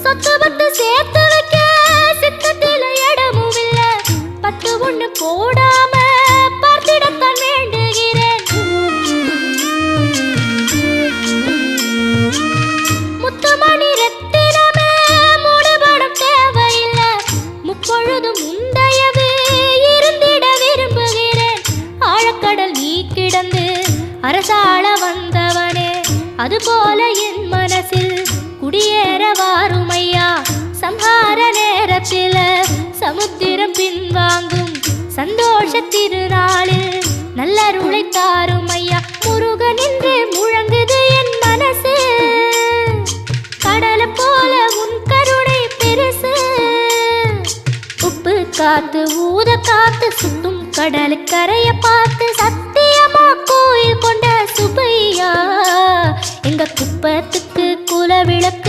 சொத்து பத்து சேர்த்து வைக்க சித்தத்தில இடமும் இல்ல. பத்து ஒண்ணு போடாம பார்த்திடத்தான் வேண்டுகிறேன். முத்துமணி ரத்தினமே மூடுபடம் தேவையில்ல. முப்பொழுதும் முந்தையவே இருந்திட விரும்புகிறேன். ஆழக்கடல் நீ கிடந்து அரசாள வந்தவனே, அதுபோல என் மனசில் குடியேற வாருமையா. சம்ஹார நேரத்தில சமுத்திரம் பின்வாங்கும் சந்தோஷ திருநாளில் நல்லருளை தாரும் ஐயா. முருகன் என்று முழங்குது என் மனசு, கடலை போல உன் கருணை பெருசு. உப்பு காத்து ஊத காத்து சுத்தும் கடலுக்கரைய பார்த்து சத்தியமா கோயில் கொண்ட சுபையா. எங்க குப்பத்துக்கு குலவிளக்கு